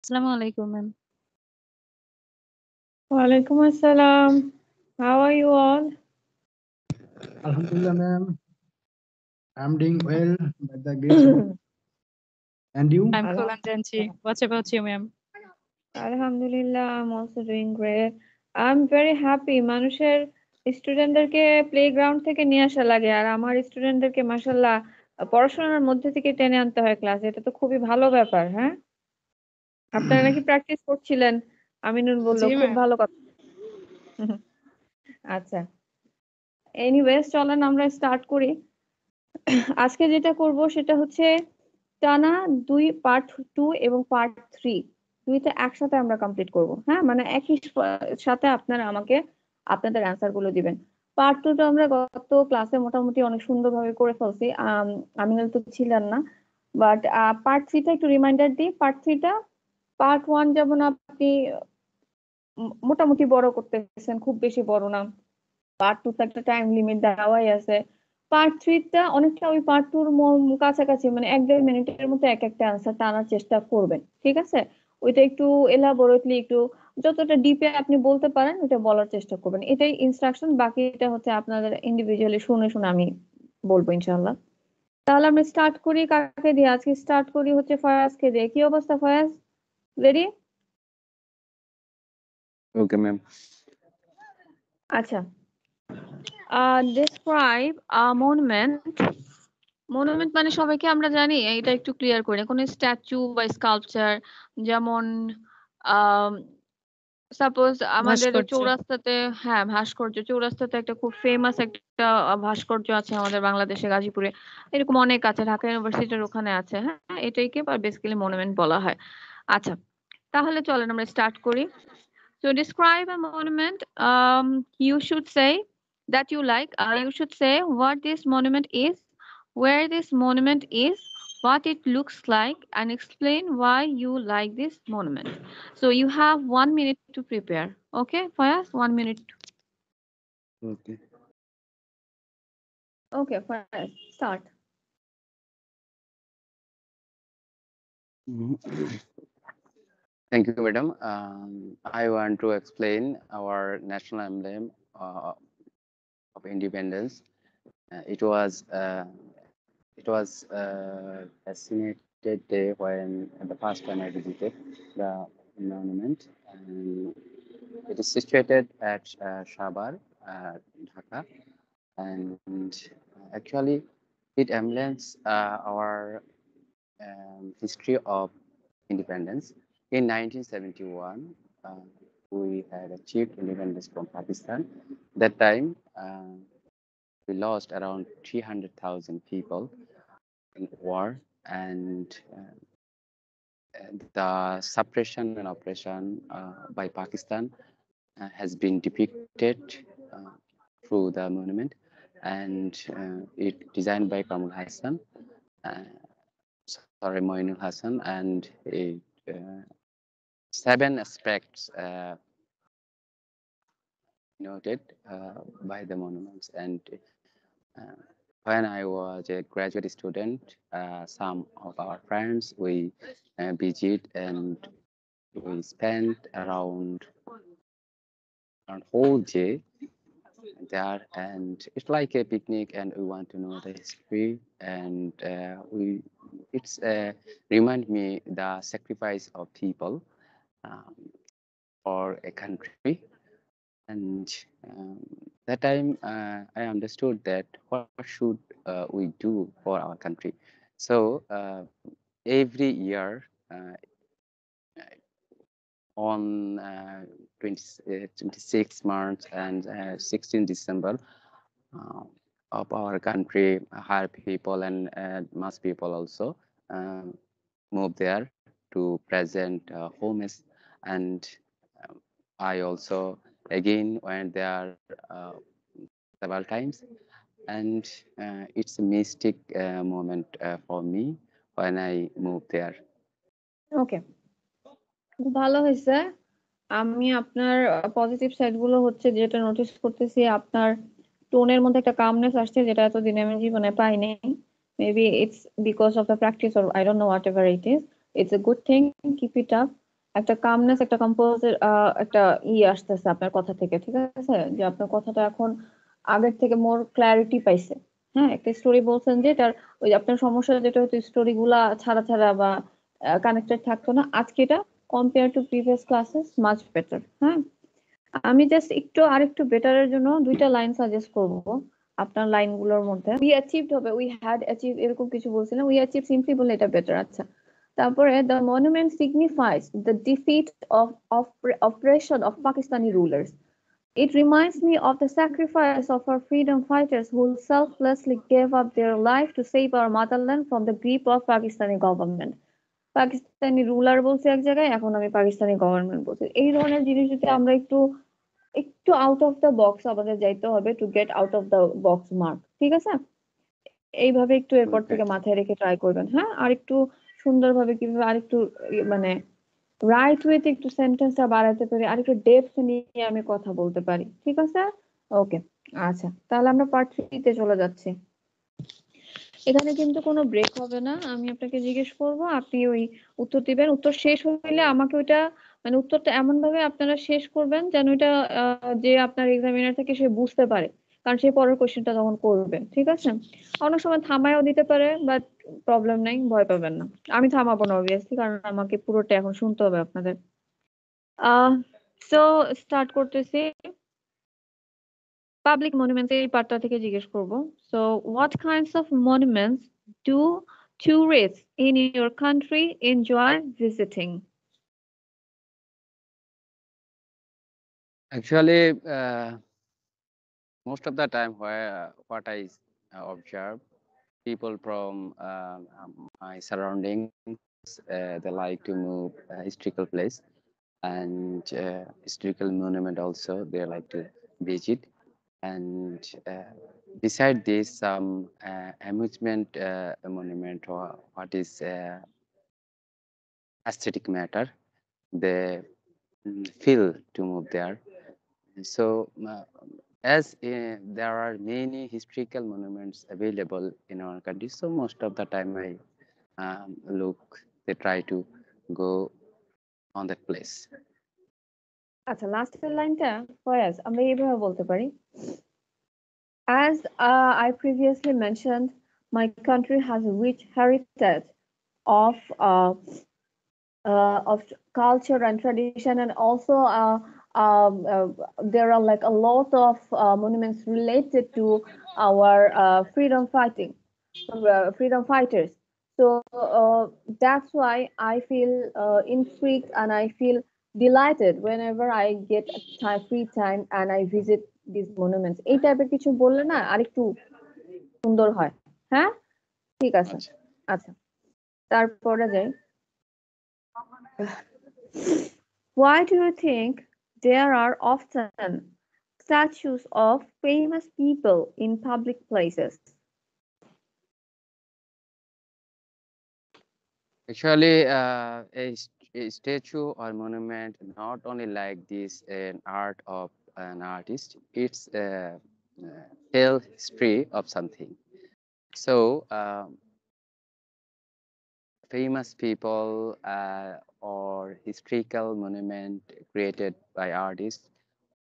Assalamu alaikum, ma'am. Walaikum assalam. How are you all? Alhamdulillah, ma'am. I'm doing well by the grace of God. And you? I'm cool and Janchi. What about you, ma'am? Alhamdulillah, I'm also doing great. I'm very happy. মানুষের স্টুডেন্টদেরকে playground থেকে নিয়ে আসা লাগে আর আমার স্টুডেন্টদেরকে মাশাআল্লাহ পড়াশোনার মধ্যে থেকে টেনে আনতে হয় ক্লাসে। এটা তো খুবই ভালো ব্যাপার, হ্যাঁ? আপনারা নাকি প্র্যাকটিস করছিলেন? আমিনুল বলল, জি, খুব ma'am. ভালো কথা। আচ্ছা, এনিওয়েজ চলেন আমরা স্টার্ট করি। আজকে যেটা করব সেটা হচ্ছে টানা পার্ট 2 এবং পার্ট 3 দুইটা একসাথে আমরা কমপ্লিট করব। হ্যাঁ, মানে একই সাথে আপনারা আমাকে আপনাদের অ্যান্সার গুলো দিবেন। পার্ট 2 টা আমরা গত ক্লাসে মোটামুটি অনেক সুন্দরভাবে করে ফেলছি। আমি হয়তো ছিলেন না, বাট পার্ট 3 টা একটু রিমাইন্ডার দিই। পার্ট 3 টা পার্ট 1 যেমন আপনি মোটামুটি বড় করতেছেন, খুব বেশি বড় না। পার্ট 2 তে একটা টাইম লিমিট দেওয়াই আছে। পার্ট 3 টা অনেকটা ওই পার্ট 2 এর কাছাকাছি, মানে 1-1.5 মিনিটের মতো এক একটা অ্যান্সার টানার চেষ্টা করবেন, ঠিক আছে? ওইটা একটু এলাবোরেটলি, একটু যতটা ডিপে আপনি বলতে পারেন ওটা বলার চেষ্টা করবেন। এটাই ইনস্ট্রাকশন, বাকিটা হচ্ছে আপনাদের ইন্ডিভিজুয়ালি শুনে শুনে আমি বলবো ইনশাআল্লাহ। তাহলে আমরা স্টার্ট করি কাকে দিয়ে? আজকে স্টার্ট করি হচ্ছে ফয়াজকে দিয়ে। কি অবস্থা ফয়াজ? রেডি? Okay, ma'am. আচ্ছা, describe a monument. মনুমেন্ট মানে সবাইকে আমরা জানি, এটা একটু ক্লিয়ার করে। কোন স্ট্যাচু বা স্কাল্পচার, যেমন সাপোজ আমাদের ভাস্কর্য। চৌরাস্তাতে, হ্যাঁ ভাস্কর্য, চৌরাস্তাতে একটা খুব ফেমাস একটা ভাস্কর্য আছে আমাদের বাংলাদেশে, গাজীপুরে। এরকম অনেক আছে, ঢাকা ইউনিভার্সিটির ওখানে আছে। হ্যাঁ, এটাইকে বেসিক্যালি মনুমেন্ট বলা হয়। আচ্ছা, তাহলে চলেন আমরা স্টার্ট করি। So describe a monument. You should say that you like. You should say what this monument is, where this monument is, what it looks like, and explain why you like this monument. So you have 1 minute to prepare. Okay, Fayaz, 1 minute. Okay. Okay, Fayaz, start. Thank you, madam. I want to explain our national emblem of independence. It was fascinated day when the first time I visited the monument, and it is situated at Shabar, Dhaka, and actually it emblems our history of independence. In 1971, we had achieved independence from Pakistan. That time, we lost around 300,000 people in war, and the suppression and oppression by Pakistan has been depicted through the monument, and it designed by Kamul Hassan. Moinul Hassan, and it, 7 aspects noted by the monuments. And when I was a graduate student, some of our friends, we visit, and we spent around whole day there, and it's like a picnic, and we want to know the history, and it's remind me the sacrifice of people for a country. And that time I understood that what should we do for our country. So every year on 26 March and 16 December of our country, higher people and mass people also move there to present homage. And I also again went there several times, and it's a mystic moment for me when I moved there. Okay, খুব ভালো হয়েছে। আমি আপনার positive side গুলো হচ্ছে যেটা notice করতেছি, আপনার টোনের মধ্যে একটা কামনেস আসছে, যেটা এতদিন আমি জীবনে পাইনি। Maybe it's because of the practice, or I don't know, what ever it is, it's a good thing, keep it up. একটা কামনেস, একটা কম্পোজের একটা আসতেছে আপনার কথা থেকে, ঠিক আছে, যে আপনার কথাটা এখন আগের থেকে মোর ক্ল্যারিটি পাইছে। হ্যাঁ, একটা স্টোরি বলছেন যে এটার ওই যে আপনার সমস্যা যেটা হতো স্টোরি গুলা ছাড়া ছাড়া বা কানেক্টেড থাকতো না, আজকে এটা compare to previous classes much better. হ্যাঁ, আমি জাস্ট একটু আরেকটু বেটারের জন্য দুইটা লাইন সাজেস্ট করব আপনার লাইনগুলোর মধ্যে। উই অ্যাচিভড হবে, উই হ্যাড অ্যাচিভ, এরকম কিছু বলছিলাম, উই অ্যাচিভ সিম্পলি বলে এটা বেটার। আচ্ছা, তারপরে the monument signifies the defeat of operation of Pakistani rulers. It reminds me of the sacrifice of our freedom fighters who selflessly gave up their life to save our motherland from the grip of Pakistani government. Pakistani ruler বলছে এক জায়গায়, এখন আমি Pakistani government বলছি। এই ধরনের জিনিস যদি আমরা একটু একটু আউট অফ দ্য বক্স আমাদের যাইতে হবে to get out of the box mark, ঠিক আছে? এইভাবে একটু এরপর Okay. থেকে মাথায় রেখে ট্রাই করবেন। হ্যাঁ, আর একটু সুন্দরভাবে কিভাবে আরেকটু মানে রাইট ওয়েতে একটু সেন্টেন্সটা বাড়াতে পারি, আরেকটু ডেপথ নিয়ে আমি কথা বলতে পারি, ঠিক আছে? ওকে, আচ্ছা, তাহলে আমরা পার্ট 3 তে চলে যাচ্ছি। এখানে কিন্তু কোনো ব্রেক হবে না, আমি আপনাকে জিজ্ঞেস করব, আপনি ওই উত্তর দিবেন। উত্তর শেষ হইলে আমাকে ওইটা মানে উত্তরটা এমন ভাবে আপনারা শেষ করবেন যেন ওইটা যে আপনার এক্সামিনার থেকে সে বুঝতে পারে, কারণ সে পরের কোশ্চেনটা তখন করবে, ঠিক আছে? অনেক সময় থামায়ও দিতে পারে, বাট প্রবলেম নাই, ভয় পাবেন না। আমি থামাবো না অবভিয়াসলি, কারণ আমাকে পুরোটা এখন শুনতে হবে আপনাদের। আহ সো স্টার্ট করতেছি। পাবলিক মনুমেন্টস এই পার্টটা থেকে জিজ্ঞেস করব। So what kinds of monuments do tourists in your country enjoy visiting? Actually, most of the time, what I observe, people from my surroundings, they like to move historical place and historical monument also they like to visit. And beside this, some amusement monument or what is aesthetic matter, they feel to move there. So, as there are many historical monuments available in our country, so most of the time I they try to go on that place. আচ্ছা, লাস্টের লাইনটা ফয়াজ আমরা এইভাবে বলতে পারি, as I previously mentioned, my country has a rich heritage of of culture and tradition, and also there are like a lot of monuments related to our freedom fighters. So that's why I feel intrigued and I feel delighted whenever I get a free time and I visit these monuments. এই টাইপের কিছু বললে না আরেকটু সুন্দর হয়। হ্যাঁ, ঠিক আছে। আচ্ছা, তারপরে যাই। Why do you think there are often statues of famous people in public places? Actually, a statue or monument not only like this an art of an artist, it's tell history of something. So famous people or historical monument created by artists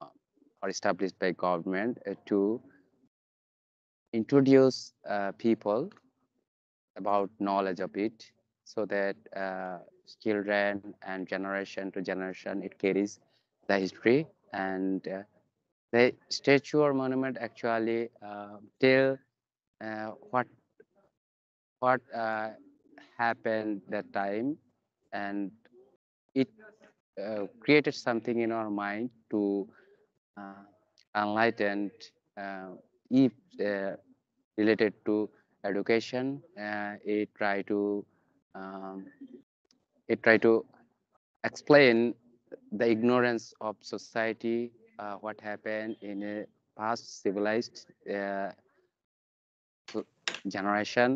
uh, or established by government to introduce people about knowledge of it, so that children and generation to generation it carries the history. And the statue or monument actually tell what happened that time, and it created something in our mind to uh, enlighten if related to education. Um, it try to explain the ignorance of society, what happened in a past civilized generation,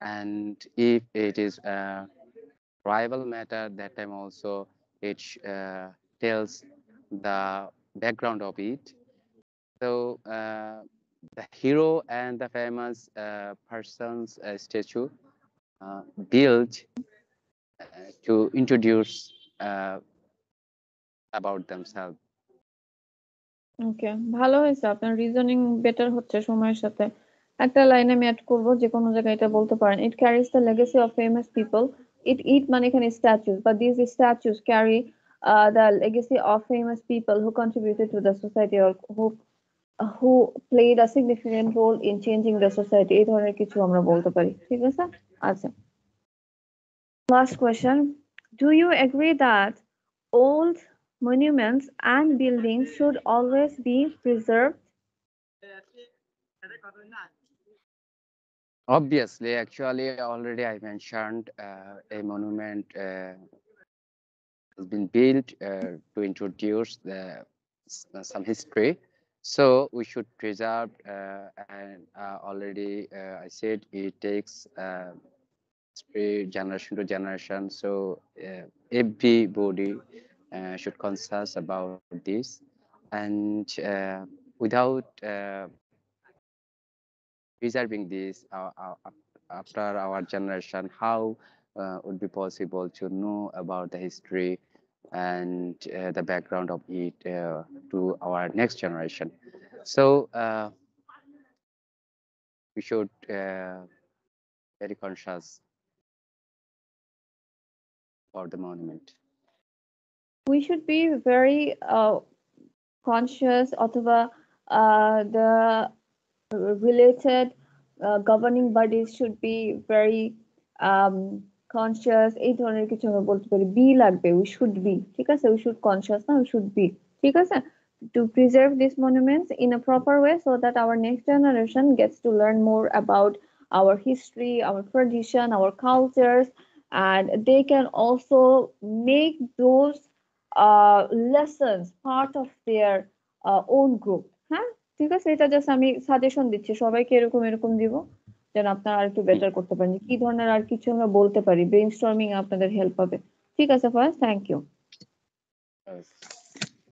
and if it is a rival matter, that time also it tells the background of it. So the hero and the famous person's statue built to introduce about themselves. ওকে, ভালো হয়েছে, আপনার reasoning better হচ্ছে সময়ের সাথে। একটা লাইনে আমি add করব, যে কোনো জায়গায় এটা বলতে পারেন, it carries the legacy of famous people. It মানে এখানে statues, but this statues carry the legacy of famous people who contributed to the society or who played a significant role in changing the society। এই ধরনের কিছু আমরা বলতে পারি, ঠিক আছে? আচ্ছা, last question. Do you agree that old monuments and buildings should always be preserved? Obviously, actually, already I mentioned a monument has been built to introduce some history. So we should preserve, and already I said it takes history generation to generation. So everybody should conscious about this, and without preserving this after our generation, how would be possible to know about the history and the background of it to our next generation? So we should very conscious about the monument. We should be very conscious, অথবা the related governing bodies should be very conscious। এই ধরনের কিছু আমরা বলতে পারি, B লাগবে, we should be, ঠিক আছে? we should conscious না, we should be, ঠিক আছে? to preserve these monuments in a proper way so that our next generation gets to learn more about our history, our tradition, our cultures, and they can also make those lessons part of their own group। হ্যাঁ, ঠিক আছে, এটা just আমি suggestion দিচ্ছি সবাইকে, এরকম এরকম দিব, যেন আপনারা আর একটু বেটার করতে পারেন, কি ধরনের আর কিছু আমরা বলতে পারি, ব্রেইনস্টর্মিং আপনাদের হেল্প হবে। ঠিক আছে ফার্স্ট, থ্যাংক ইউ। Yes.